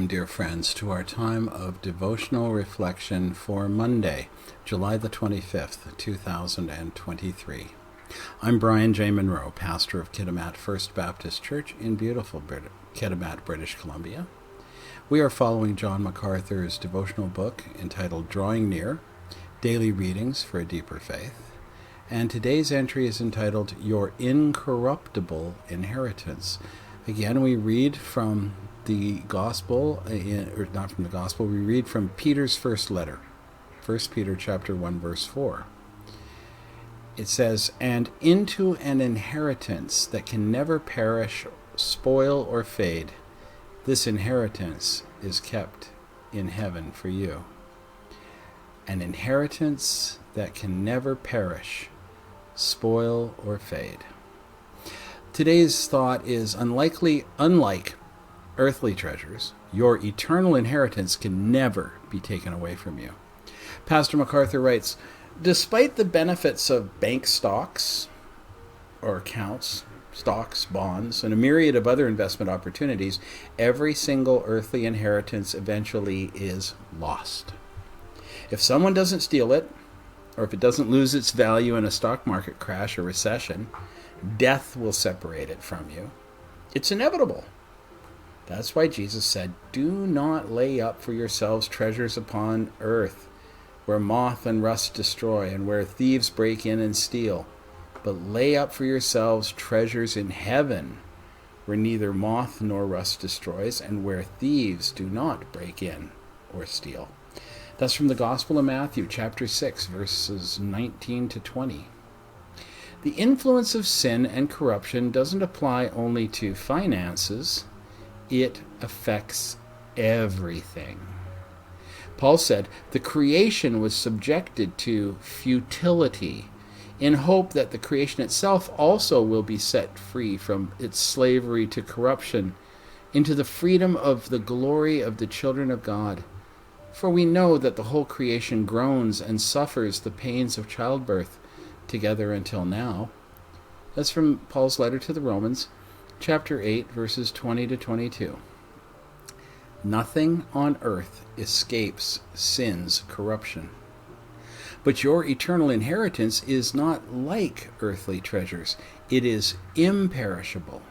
Welcome, dear friends, to our time of devotional reflection for Monday, July the 25th, 2023. I'm Brian J. Munro, pastor of Kitimat First Baptist Church in beautiful Kitimat, British Columbia. We are following John MacArthur's devotional book entitled Drawing Near, Daily Readings for a Deeper Faith. And today's entry is entitled Your Incorruptible Inheritance. Again, we read from the Gospel, or not from the Gospel, we read from Peter's first letter, 1 Peter chapter 1, verse 4. It says, "And into an inheritance that can never perish, spoil, or fade, this inheritance is kept in heaven for you." An inheritance that can never perish, spoil, or fade. Today's thought is unlike earthly treasures, your eternal inheritance can never be taken away from you. Pastor MacArthur writes, despite the benefits of bank stocks or accounts, stocks, bonds, and a myriad of other investment opportunities, every single earthly inheritance eventually is lost. If someone doesn't steal it, or if it doesn't lose its value in a stock market crash or recession, death will separate it from you. It's inevitable. That's why Jesus said, "Do not lay up for yourselves treasures upon earth, where moth and rust destroy, and where thieves break in and steal. But lay up for yourselves treasures in heaven, where neither moth nor rust destroys, and where thieves do not break in or steal." That's from the Gospel of Matthew, chapter 6, verses 19 to 20. The influence of sin and corruption doesn't apply only to finances, it affects everything. Paul said, the creation was subjected to futility in hope that the creation itself also will be set free from its slavery to corruption into the freedom of the glory of the children of God. For we know that the whole creation groans and suffers the pains of childbirth together until now. That's from Paul's letter to the Romans, chapter 8, verses 20 to 22. Nothing on earth escapes sin's corruption. But your eternal inheritance is not like earthly treasures. It is imperishable,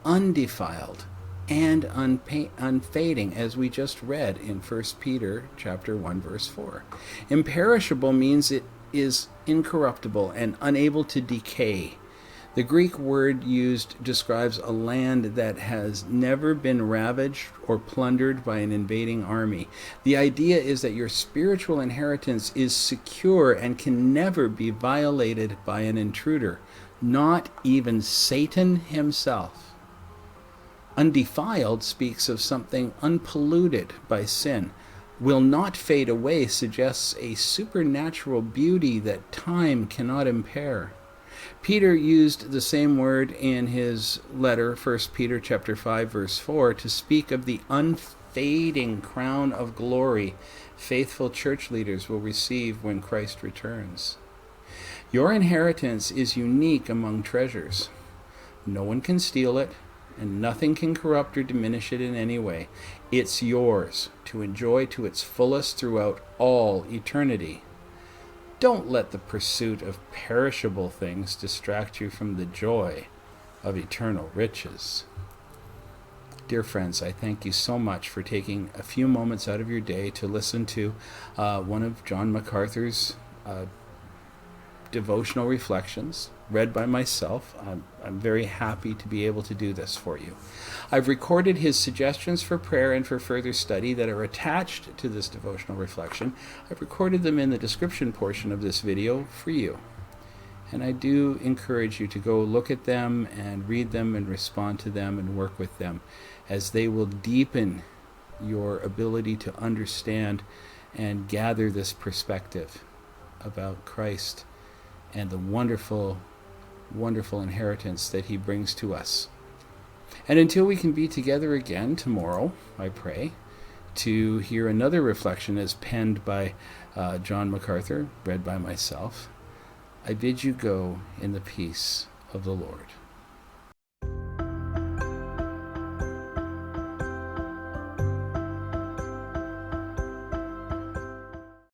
undefiled, and unfading, as we just read in 1 Peter chapter 1, verse 4. Imperishable means it is incorruptible and unable to decay. The Greek word used describes a land that has never been ravaged or plundered by an invading army. The idea is that your spiritual inheritance is secure and can never be violated by an intruder, not even Satan himself. Undefiled speaks of something unpolluted by sin. Will not fade away suggests a supernatural beauty that time cannot impair. Peter used the same word in his letter, 1 Peter chapter 5, verse 4, to speak of the unfading crown of glory faithful church leaders will receive when Christ returns. Your inheritance is unique among treasures. No one can steal it, and nothing can corrupt or diminish it in any way. It's yours to enjoy to its fullest throughout all eternity. Don't let the pursuit of perishable things distract you from the joy of eternal riches. Dear friends, I thank you so much for taking a few moments out of your day to listen to one of John MacArthur's devotional reflections read by myself. I'm very happy to be able to do this for you. I've recorded his suggestions for prayer and for further study that are attached to this devotional reflection. I've recorded them in the description portion of this video for you. And I do encourage you to go look at them and read them and respond to them and work with them, as they will deepen your ability to understand and gather this perspective about Christ and the wonderful inheritance that he brings to us. And until we can be together again tomorrow, I pray, to hear another reflection as penned by John MacArthur, read by myself, I bid you go in the peace of the Lord.